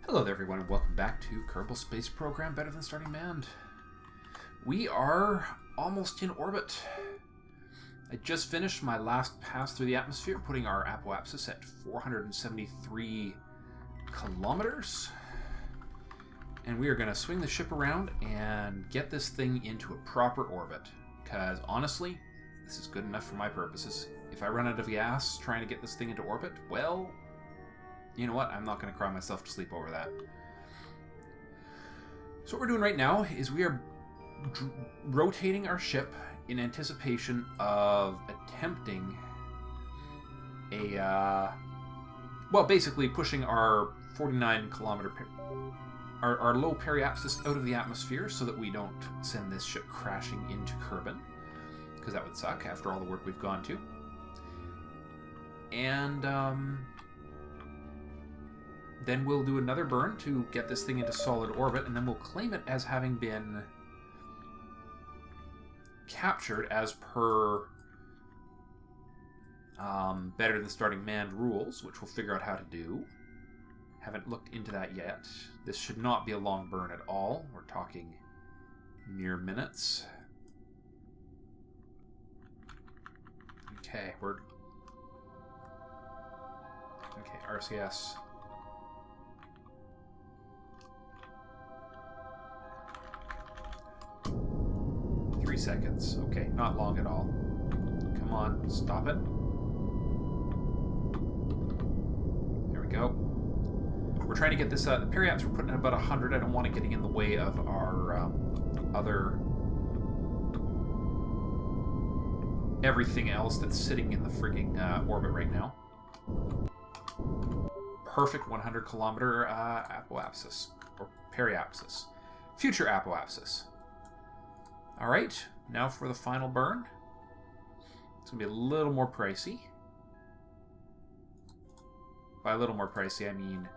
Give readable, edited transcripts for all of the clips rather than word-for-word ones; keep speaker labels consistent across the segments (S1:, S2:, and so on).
S1: Hello there everyone and welcome back to Kerbal Space Program Better Than Starting Manned. We are almost in orbit. I just finished my last pass through the atmosphere, putting our apoapsis at 473 kilometers. And we are going to swing the ship around and get this thing into a proper orbit. Because honestly, this is good enough for my purposes. If I run out of gas trying to get this thing into orbit, well, you know what? I'm not going to cry myself to sleep over that. So what we're doing right now is we are rotating our ship in anticipation of attempting a, basically pushing our 49 kilometer, our low periapsis out of the atmosphere so that we don't send this ship crashing into Kerbal, because that would suck after all the work we've gone to. And, then we'll do another burn to get this thing into solid orbit, and then we'll claim it as having been captured as per Better Than Starting Manned rules, which we'll figure out how to do. Haven't looked into that yet. This should not be a long burn at all. We're talking mere minutes. Okay, RCS. 3 seconds. Okay, not long at all. Come on, stop it. There we go. We're trying to get this, the periaps we're putting at about 100. I don't want it getting in the way of our other... everything else that's sitting in the frigging orbit right now. Perfect 100 kilometer apoapsis, or periapsis. Future apoapsis. Alright, now for the final burn. It's going to be a little more pricey. By a little more pricey, I mean...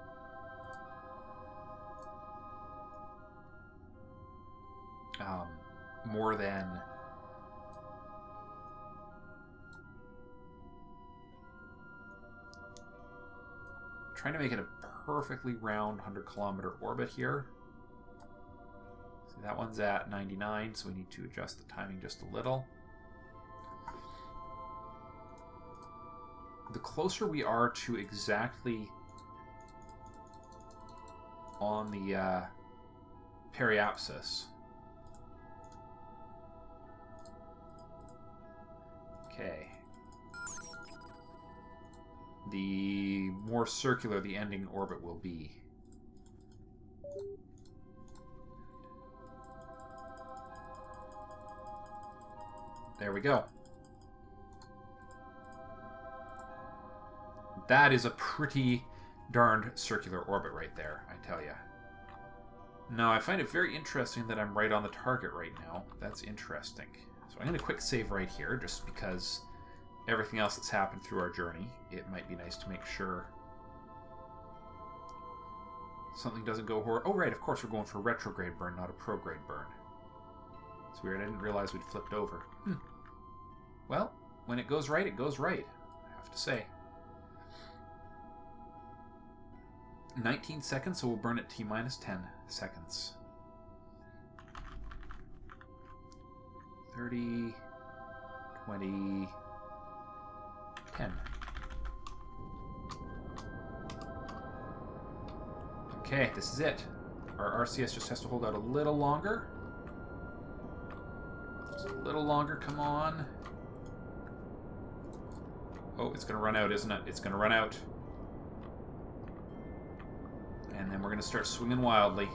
S1: more than... trying to make it a perfectly round 100 kilometer orbit here. That one's at 99, so we need to adjust the timing just a little. The closer we are to exactly on the periapsis. Okay. The more circular the ending orbit will be. There we go. That is a pretty darned circular orbit right there, I tell ya. Now, I find it very interesting that I'm right on the target right now. That's interesting. So I'm going to quick save right here, just because everything else that's happened through our journey, it might be nice to make sure something doesn't go horror. Oh, right, of course we're going for retrograde burn, not a prograde burn. It's weird, I didn't realize we'd flipped over. Well, when it goes right, I have to say. 19 seconds, so we'll burn at T-minus 10 seconds. 30, 20, 10. Okay, this is it. Our RCS just has to hold out a little longer. Just a little longer, come on. Oh, it's going to run out, isn't it? It's going to run out. And then we're going to start swinging wildly.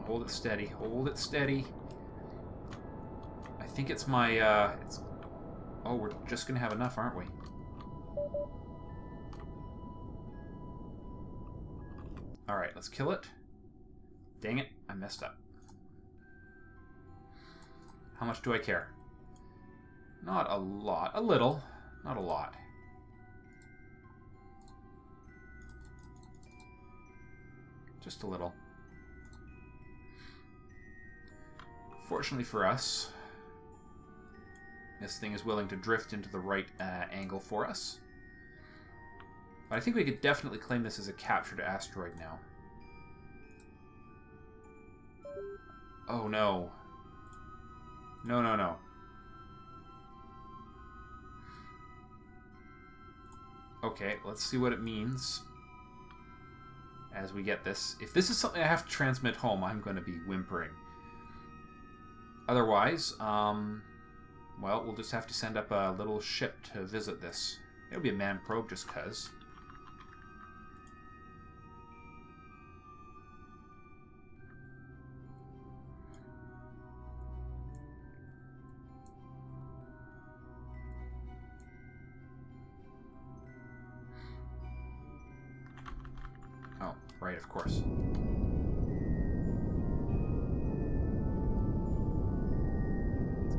S1: Hold it steady. Hold it steady. I think it's my... Oh, we're just going to have enough, aren't we? Alright, let's kill it. Dang it, I messed up. How much do I care? Not a lot. A little. Not a lot. Just a little. Fortunately for us, This thing is willing to drift into the right angle for us. But I think we could definitely claim this as a captured asteroid now. Oh no. No, no, no. Okay, let's see what it means as we get this. If this is something I have to transmit home, I'm going to be whimpering. Otherwise, well, we'll just have to send up a little ship to visit this. It'll be a manned probe just 'cause. Oh, right, of course.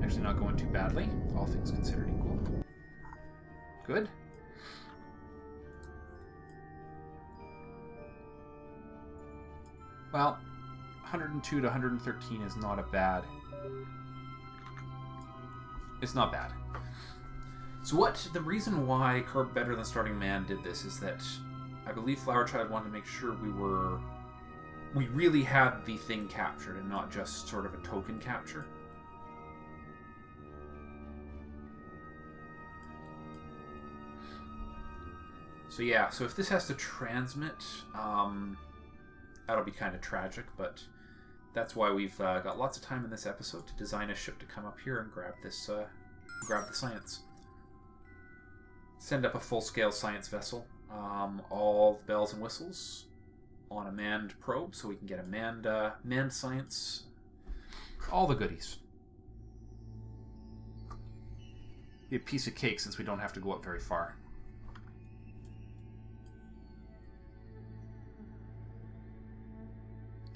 S1: Actually not going too badly, all things considered equal. Good. Well, 102 to 113 is not a bad... It's not bad. So what, the reason why Better Than Starting Man did this is that I believe Flower Child wanted to make sure we really had the thing captured and not just sort of a token capture. So yeah, so if this has to transmit, that'll be kind of tragic, but that's why we've got lots of time in this episode to design a ship to come up here and grab this, grab the science. Send up a full-scale science vessel, all the bells and whistles on a manned probe, so we can get a manned science, all the goodies. Be a piece of cake since we don't have to go up very far.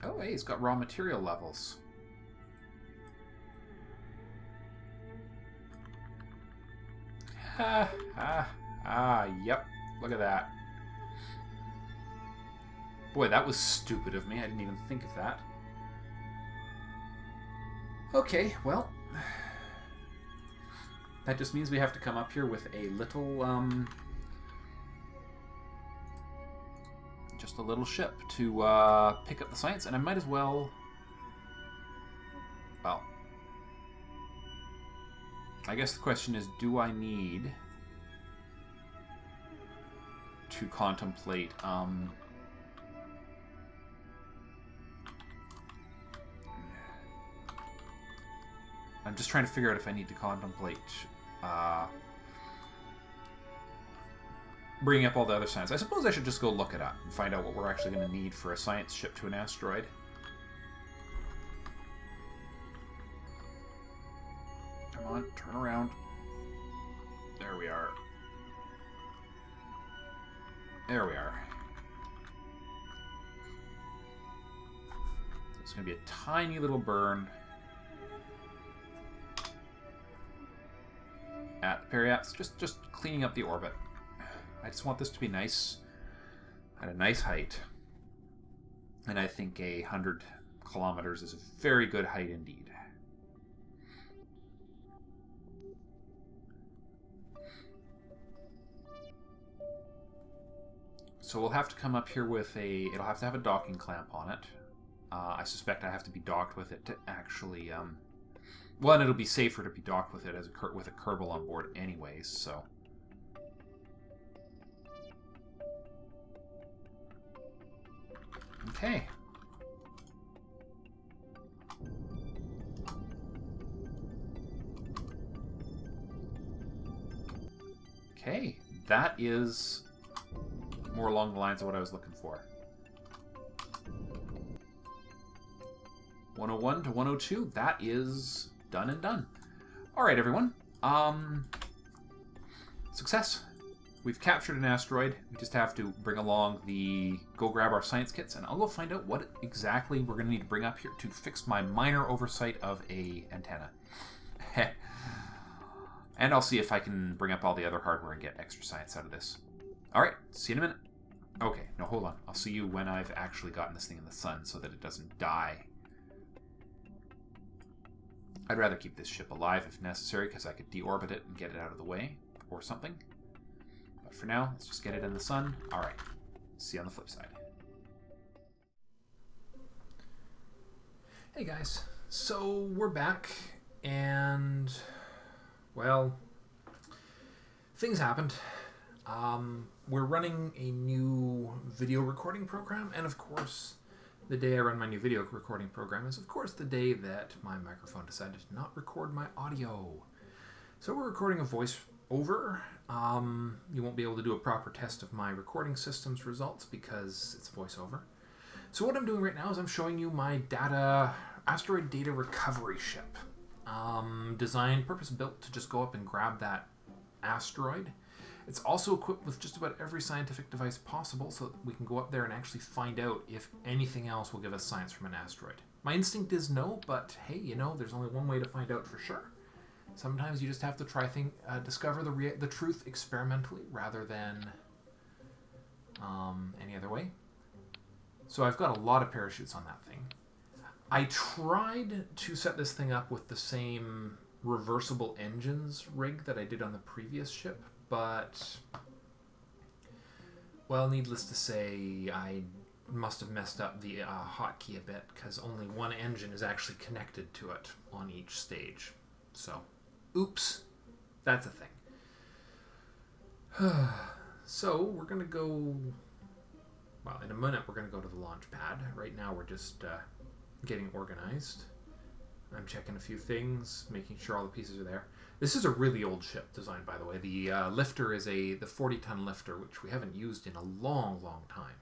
S1: Oh, hey, it's got raw material levels. Yep. Look at that. Boy, that was stupid of me. I didn't even think of that. Okay, well. That just means we have to come up here with a little, just a little ship to pick up the science, and I might as well... Well, I guess the question is, do I need to contemplate... I'm just trying to figure out if I need to contemplate... bringing up all the other science. I suppose I should just go look it up and find out what we're actually going to need for a science ship to an asteroid. Come on, turn around. There we are. There we are. So it's going to be a tiny little burn at the periapse, just cleaning up the orbit. I just want this to be nice, at a nice height. And I think 100 kilometers is a very good height indeed. So we'll have to come up here with it'll have to have a docking clamp on it. I suspect I have to be docked with it to actually, well, and it'll be safer to be docked with it with a Kerbal on board anyways, so... Okay. Okay, that is more along the lines of what I was looking for. 101 to 102, that is done and done. Alright, everyone. Success. We've captured an asteroid. We just have to bring along go grab our science kits, and I'll go find out what exactly we're going to need to bring up here to fix my minor oversight of a antenna. And I'll see if I can bring up all the other hardware and get extra science out of this. Alright, see you in a minute. Okay, no, hold on. I'll see you when I've actually gotten this thing in the sun so that it doesn't die. I'd rather keep this ship alive if necessary, because I could deorbit it and get it out of the way, or something. But for now, let's just get it in the sun. Alright, see you on the flip side. Hey guys, so we're back, and, well, things happened. We're running a new video recording program, and of course, the day I run my new video recording program is, of course, the day that my microphone decided to not record my audio. So we're recording a voice over. You won't be able to do a proper test of my recording system's results because it's voiceover. So what I'm doing right now is I'm showing you my Asteroid data recovery ship. Designed, purpose-built to just go up and grab that asteroid. It's also equipped with just about every scientific device possible so that we can go up there and actually find out if anything else will give us science from an asteroid. My instinct is no, but hey, you know, there's only one way to find out for sure. Sometimes you just have to discover the truth experimentally rather than any other way. So I've got a lot of parachutes on that thing. I tried to set this thing up with the same reversible engines rig that I did on the previous ship, but, well, needless to say, I must have messed up the hotkey a bit, because only one engine is actually connected to it on each stage. So, oops, that's a thing. So, we're going to go, well, in a minute we're going to go to the launch pad. Right now we're just getting organized. I'm checking a few things, making sure all the pieces are there. This is a really old ship design, by the way. The lifter is the 40-ton lifter, which we haven't used in a long, long time.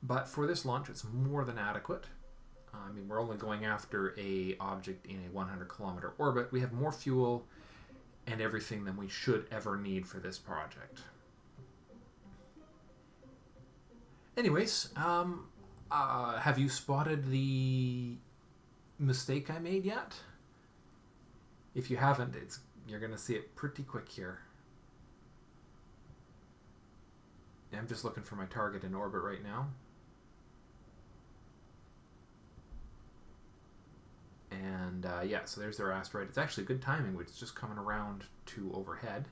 S1: But for this launch, it's more than adequate. I mean, we're only going after a object in a 100-kilometer orbit. We have more fuel and everything than we should ever need for this project. Anyways, have you spotted the mistake I made yet? If you haven't, you're going to see it pretty quick here. I'm just looking for my target in orbit right now. And yeah, so there's their asteroid. It's actually good timing, which is just coming around to overhead.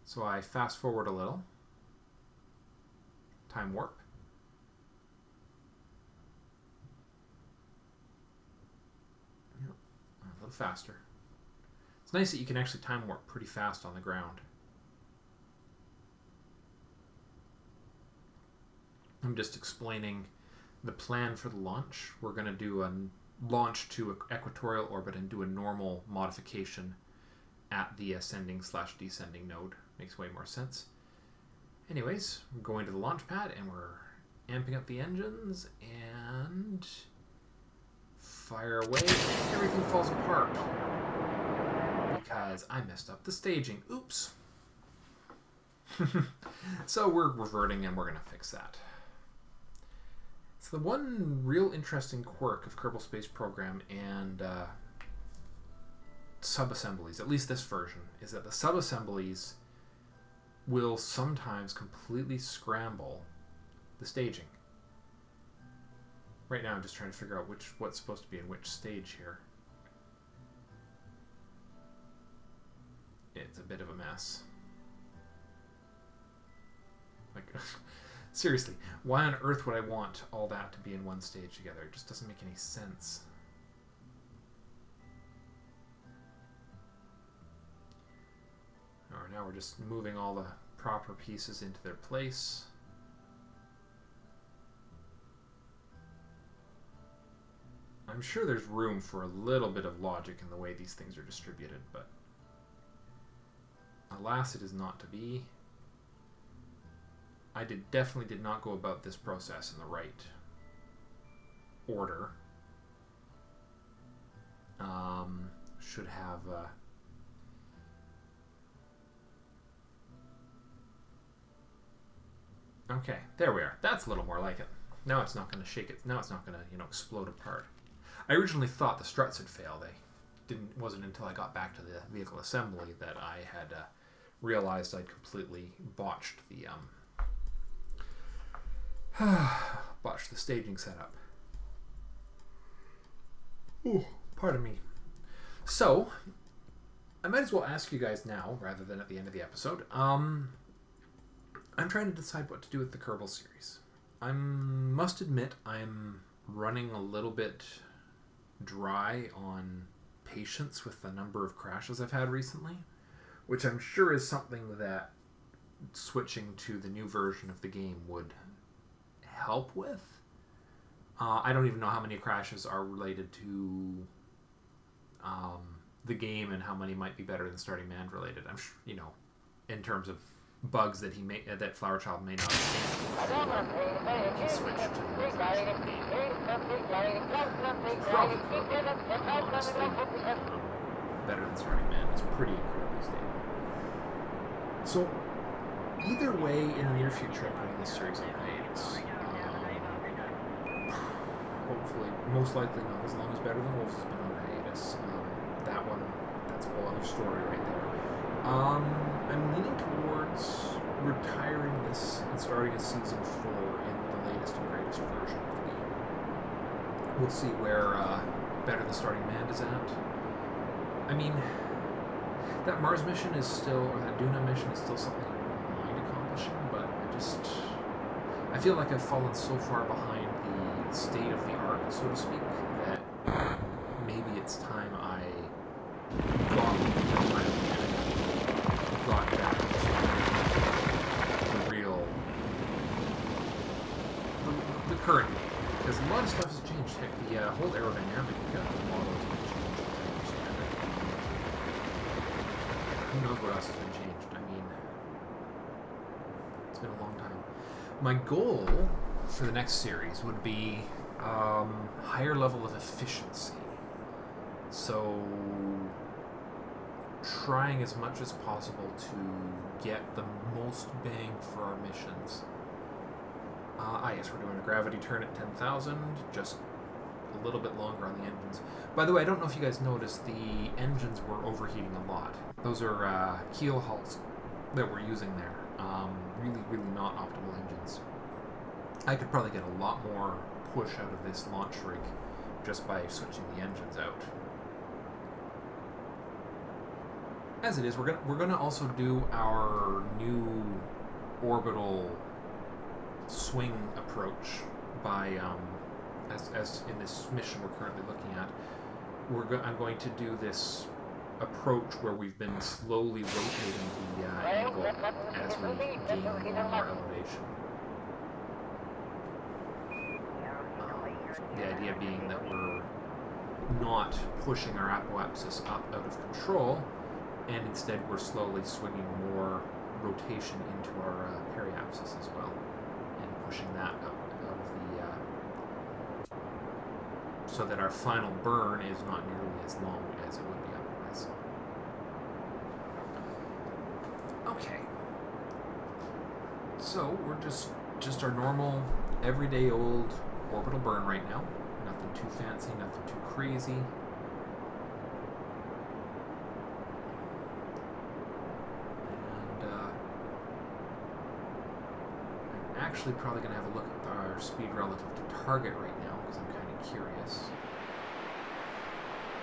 S1: So I fast forward a little. Time warp. Yep, a little faster. It's nice that you can actually time warp pretty fast on the ground. I'm just explaining the plan for the launch. We're going to do a launch to equatorial orbit and do a normal modification at the ascending/descending node. Makes way more sense. Anyways, we're going to the launch pad and we're amping up the engines and fire away. Everything falls apart because I messed up the staging. Oops. So we're reverting and we're going to fix that. So the one real interesting quirk of Kerbal Space Program and sub-assemblies, at least this version, is that the sub-assemblies will sometimes completely scramble the staging. Right now I'm just trying to figure out what's supposed to be in which stage here. It's a bit of a mess. Like, seriously, why on earth would I want all that to be in one stage together? It just doesn't make any sense. Alright, now we're just moving all the proper pieces into their place. I'm sure there's room for a little bit of logic in the way these things are distributed, but alas, it is not to be. I definitely did not go about this process in the right order. Should have okay, there we are. That's a little more like it. Now it's not going to shake it. Now it's not going to, explode apart. I originally thought the struts had failed. It wasn't until I got back to the vehicle assembly that I had realized I'd completely botched the botched the staging setup. Ooh, pardon me. So, I might as well ask you guys now, rather than at the end of the episode. I'm trying to decide what to do with the Kerbal series. I must admit, I'm running a little bit dry on patience with the number of crashes I've had recently, which I'm sure is something that switching to the new version of the game would help with. I don't even know how many crashes are related to the game and how many might be better than Starting Man related. I'm sure, in terms of bugs that that Flower Child may not have he switched to the new version of the game. Probably honestly better than Starting Man. It's pretty incredibly stable. So either way, in the near future, I'm putting this series on hiatus. Hopefully, most likely not as long as Better Than Wolves has been on hiatus. That's a whole other story right there. I'm leaning towards retiring this and starting a Season 4 in the latest and greatest version of the game. We'll see where Better Than Starting Man is at. I mean, that Mars mission is still, or that Duna mission is still something I wouldn't mind accomplishing, but I feel like I've fallen so far behind the state of the art, so to speak, that maybe it's time I got back to the real, the current game. Because a lot of stuff has changed. Heck, the whole aerodynamic model has been changed, as I understand it. Who knows what else has been changed? I mean, it's been a long time. My goal for the next series would be higher level of efficiency. So, trying as much as possible to get the most bang for our missions. Yes, we're doing a gravity turn at 10,000, just a little bit longer on the engines. By the way, I don't know if you guys noticed, the engines were overheating a lot. Those are keel halts that we're using there. Really, really not optimal engines. I could probably get a lot more push out of this launch rig just by switching the engines out. As it is, we're gonna also do our new orbital swing approach by as in this mission we're currently looking at. I'm going to do this approach where we've been slowly rotating the angle as we gain more elevation. The idea being that we're not pushing our apoapsis up out of control, and instead we're slowly swinging more rotation into our periapsis as well, and pushing that up out of the so that our final burn is not nearly as long as it would be otherwise. Okay. So we're just our normal, everyday old orbital burn right now. Nothing too fancy, nothing too crazy. And I'm actually probably going to have a look at our speed relative to target right now, because I'm kind of curious.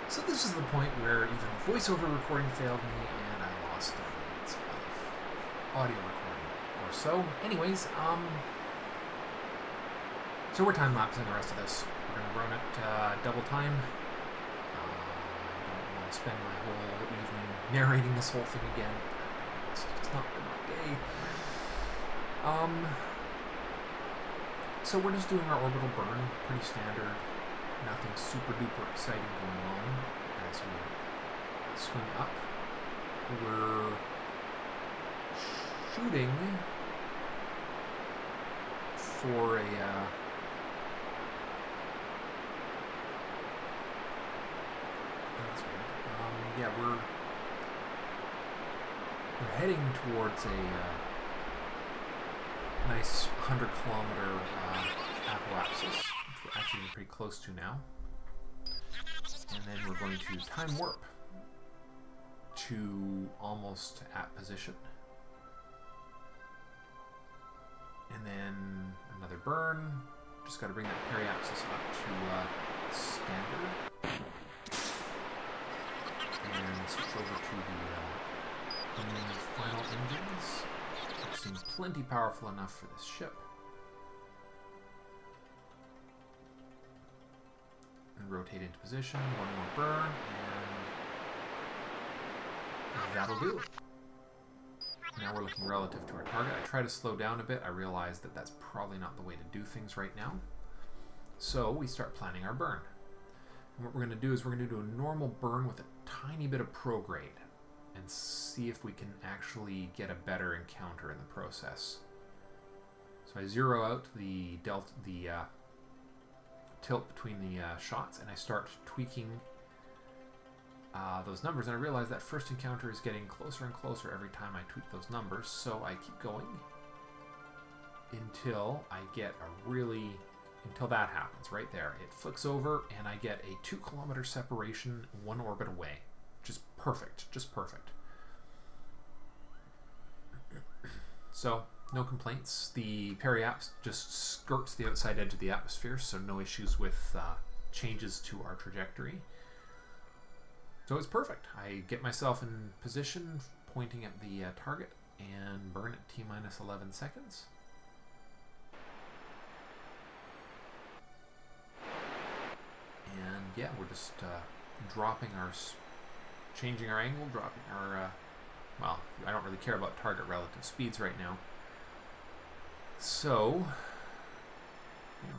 S1: So this is the point where even voiceover recording failed me, and I lost 10 minutes of audio recording or so. Anyways, so we're time-lapsing the rest of this. We're going to run it double time. I don't want to spend my whole evening narrating this whole thing again. It's just not been my day. So we're just doing our orbital burn, pretty standard. Nothing super-duper exciting going on as we swing up. We're shooting for a that's weird. Yeah, we're heading towards a nice 100-kilometer apoapsis, which we're actually pretty close to now. And then we're going to time warp to almost at position. And then another burn. Just got to bring that periapsis up to standard. plenty powerful enough for this ship. And rotate into position, one more burn, and that'll do. Now we're looking relative to our target. I try to slow down a bit. I realize that that's probably not the way to do things right now. So we start planning our burn. And what we're going to do is we're going to do a normal burn with a tiny bit of prograde and see if we can actually get a better encounter in the process. So I zero out the tilt between the shots, and I start tweaking those numbers, and I realize that first encounter is getting closer and closer every time I tweak those numbers, so I keep going until I get until that happens right there. It flicks over and I get a 2 kilometer separation 1 orbit away. Just perfect, just perfect. So, no complaints. The periaps just skirts the outside edge of the atmosphere, so no issues with changes to our trajectory. So it's perfect. I get myself in position, pointing at the target, and burn at T-minus 11 seconds. And yeah, we're just changing our angle, dropping our, well, I don't really care about target relative speeds right now. So,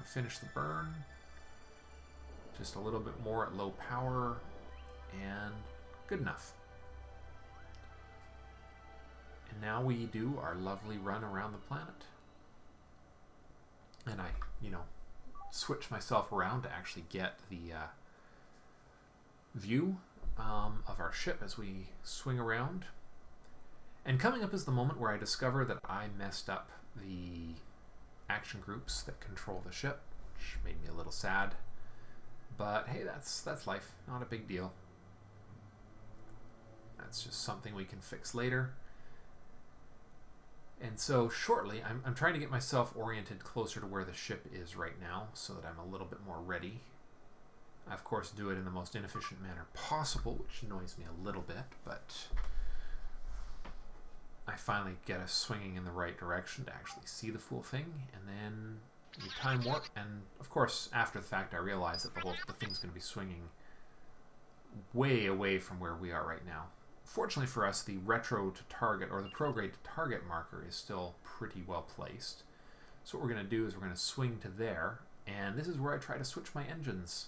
S1: finish the burn, just a little bit more at low power, and good enough. And now we do our lovely run around the planet. And I, switch myself around to actually get the view of our ship as we swing around. And coming up is the moment where I discover that I messed up the action groups that control the ship, which made me a little sad. But hey, that's life, not a big deal. That's just something we can fix later. And so shortly, I'm trying to get myself oriented closer to where the ship is right now so that I'm a little bit more ready. I, of course, do it in the most inefficient manner possible, which annoys me a little bit, but I finally get us swinging in the right direction to actually see the full thing, and then we time warp, and of course, after the fact, I realize that the thing's going to be swinging way away from where we are right now. Fortunately for us, the retro to target, or the prograde to target marker is still pretty well placed. So what we're going to do is we're going to swing to there, and this is where I try to switch my engines.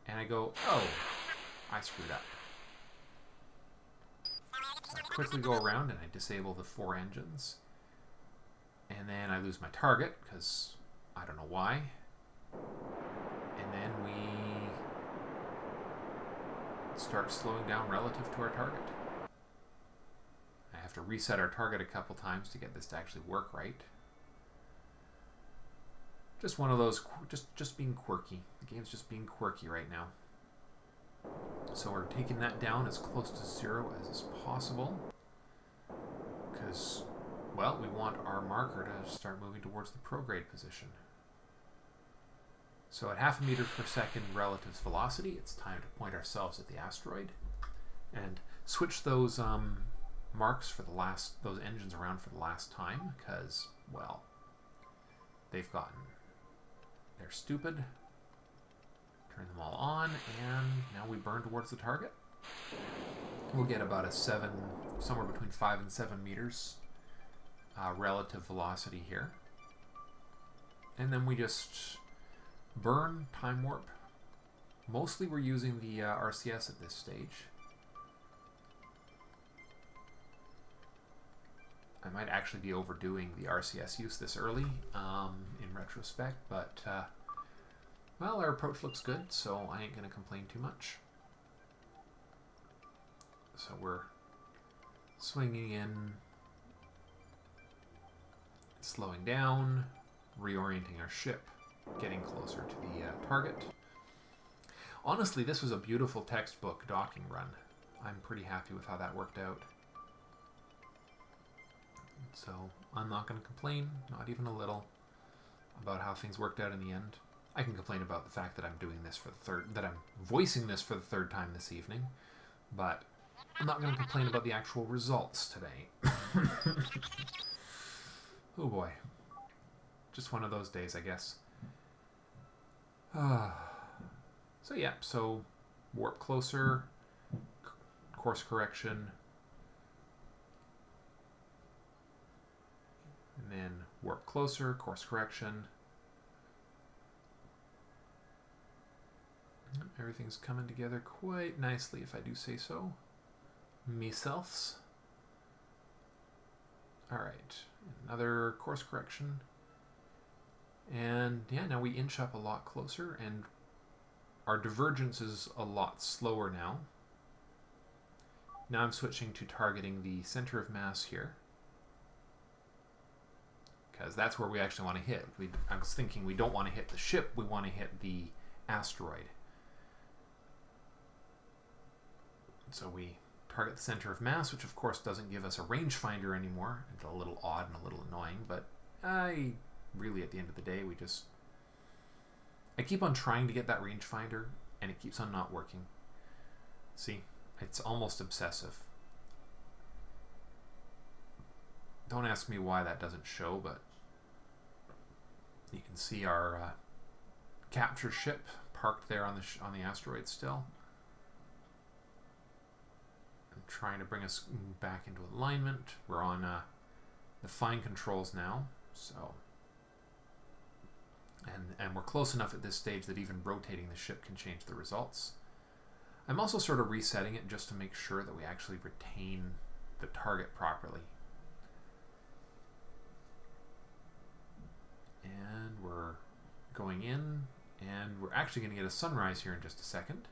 S1: And I go, oh, I screwed up. So I quickly go around and I disable the 4 engines. And then I lose my target, because I don't know why. And then we start slowing down relative to our target. I have to reset our target a couple times to get this to actually work right. Just one of those, just being quirky. The game's just being quirky right now. So we're taking that down as close to 0 as is possible. Because, well, we want our marker to start moving towards the prograde position. So at 0.5 meters per second relative velocity, it's time to point ourselves at the asteroid and switch those marks for those engines around for the last time, because, well, they're stupid. Turn them all on, and now we burn towards the target. We'll get about somewhere between 5 and 7 meters relative velocity here. And then we just burn, time warp. Mostly we're using the RCS at this stage. I might actually be overdoing the RCS use this early in retrospect, but well, our approach looks good, so I ain't going to complain too much. So we're swinging in, slowing down, reorienting our ship, getting closer to the target. Honestly, this was a beautiful textbook docking run. I'm pretty happy with how that worked out. So I'm not going to complain, not even a little, about how things worked out in the end. I can complain about the fact that I'm doing this for that I'm voicing this for the 3rd time this evening, but I'm not going to complain about the actual results today. Oh boy. Just one of those days, I guess. So yeah, so warp closer, course correction, and then warp closer, course correction. Everything's coming together quite nicely, if I do say so. Meselfs. Alright, another course correction. And yeah, now we inch up a lot closer, and our divergence is a lot slower now. Now I'm switching to targeting the center of mass here, because that's where we actually want to hit. I was thinking we don't want to hit the ship, we want to hit the asteroid. So we target the center of mass, which of course doesn't give us a rangefinder anymore. It's a little odd and a little annoying, but really at the end of the day, I keep on trying to get that rangefinder, and it keeps on not working. See, it's almost obsessive. Don't ask me why that doesn't show, but you can see our capture ship parked there on the asteroid still. I'm trying to bring us back into alignment. We're on the fine controls now, so. And we're close enough at this stage that even rotating the ship can change the results. I'm also sort of resetting it just to make sure that we actually retain the target properly. And we're going in, and we're actually going to get a sunrise here in just a second,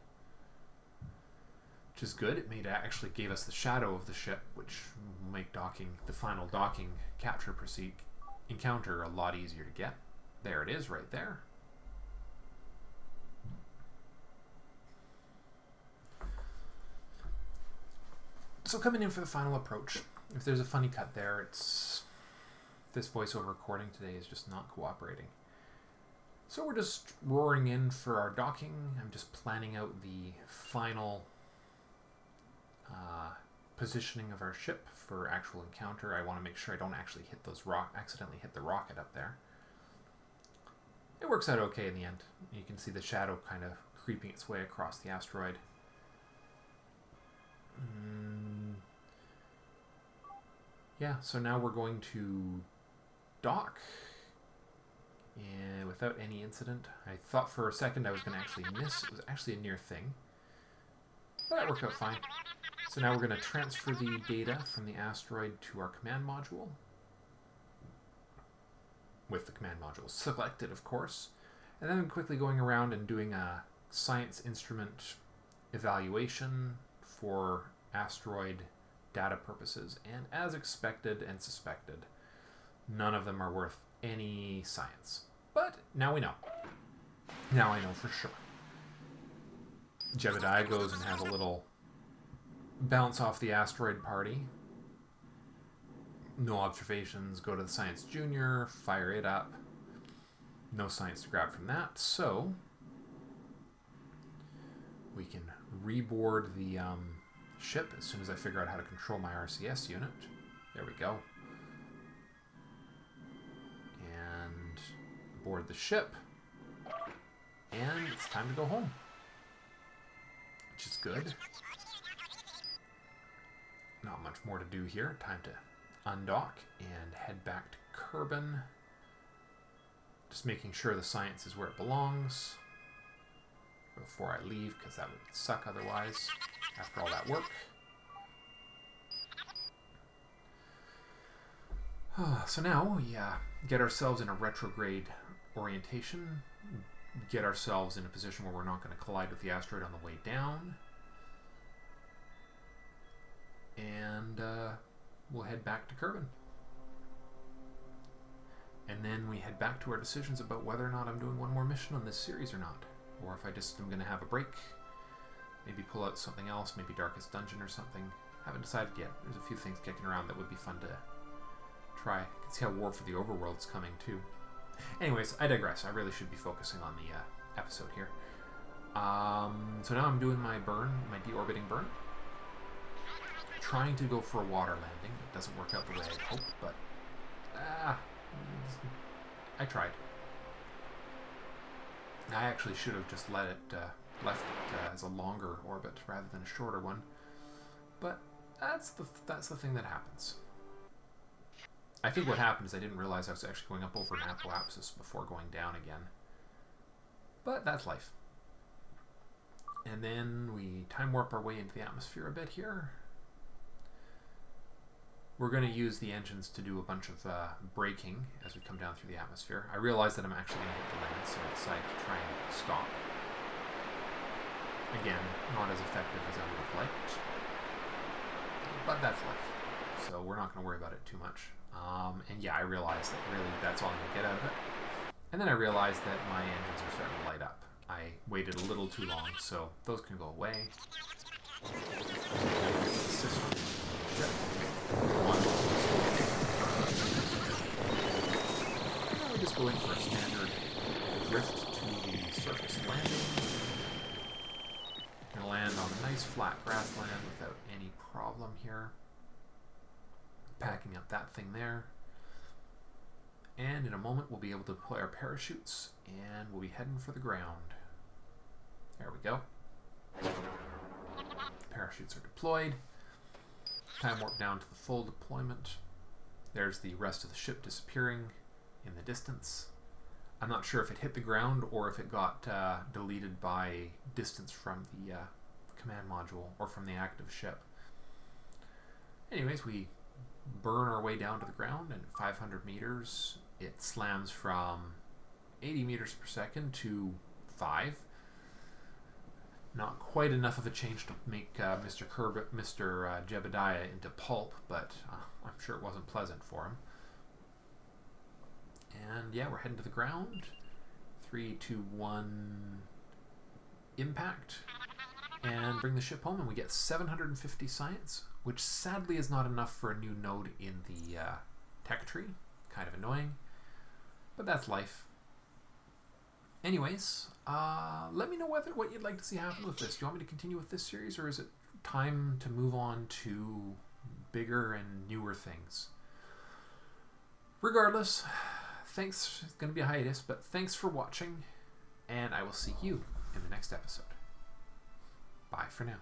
S1: which is good. It actually gave us the shadow of the ship, which will make the final docking capture encounter a lot easier to get. There it is, right there. So coming in for the final approach, if there's a funny cut there, it's this voiceover recording today is just not cooperating. So we're just roaring in for our docking. I'm just planning out the final positioning of our ship for actual encounter. I want to make sure I don't actually accidentally hit the rocket up there. It works out okay in the end. You can see the shadow kind of creeping its way across the asteroid. Yeah, so now we're going to dock, and without any incident. I thought for a second I was going to actually miss. It was actually a near thing, but that worked out fine. So now we're going to transfer the data from the asteroid to our command module, with the command module selected, of course, and then quickly going around and doing a science instrument evaluation for asteroid data purposes, and as expected and suspected, none of them are worth any science. But now we know. Now I know for sure. Jebediah goes and has a little bounce off the asteroid party. No observations, go to the Science Junior, fire it up. No science to grab from that, so we can reboard the ship as soon as I figure out how to control my RCS unit. There we go. And board the ship. And it's time to go home, which is good. Not much more to do here. Time to undock and head back to Kerbal. Just making sure the science is where it belongs before I leave, because that would suck otherwise after all that work. So now we get ourselves in a retrograde orientation, get ourselves in a position where we're not going to collide with the asteroid on the way down, and we'll head back to Kerbal. And then we head back to our decisions about whether or not I'm doing one more mission on this series or not. Or if I just am going to have a break, maybe pull out something else, maybe Darkest Dungeon or something. Haven't decided yet. There's a few things kicking around that would be fun to try. You can see how War for the Overworld's coming too. Anyways, I digress. I really should be focusing on the episode here. So now I'm doing my burn, my deorbiting burn. Trying to go for a water landing. It doesn't work out the way I'd hoped, but I tried. I actually should have just left it as a longer orbit rather than a shorter one. But that's the thing that happens. I think what happened is I didn't realize I was actually going up over an apoapsis before going down again. But that's life. And then we time warp our way into the atmosphere a bit here. We're going to use the engines to do a bunch of braking as we come down through the atmosphere. I realize that I'm actually going to hit the land, so I decided to try and stop. Again, not as effective as I would have liked. But that's life. So we're not going to worry about it too much. And yeah, I realized that really that's all I'm going to get out of it. And then I realized that my engines are starting to light up. I waited a little too long, so those can go away. System. Ship. One. And now we're just going for a standard drift to the surface landing. Gonna land on a nice flat grassland without any problem here. Packing up that thing there. And in a moment we'll be able to deploy our parachutes and we'll be heading for the ground. There we go. Parachutes are deployed. Time warp down to the full deployment. There's the rest of the ship disappearing in the distance. I'm not sure if it hit the ground or if it got deleted by distance from the command module or from the active ship. Anyways, we burn our way down to the ground, and at 500 meters it slams from 80 meters per second to 5. Not quite enough of a change to make Mr. Jebediah into pulp, but I'm sure it wasn't pleasant for him. And yeah, we're heading to the ground. 3, 2, 1, impact. And bring the ship home, and we get 750 science, which sadly is not enough for a new node in the tech tree. Kind of annoying, but that's life. Anyways, let me know what you'd like to see happen with this. Do you want me to continue with this series, or is it time to move on to bigger and newer things? Regardless, thanks. It's going to be a hiatus, but thanks for watching, and I will see you in the next episode. Bye for now.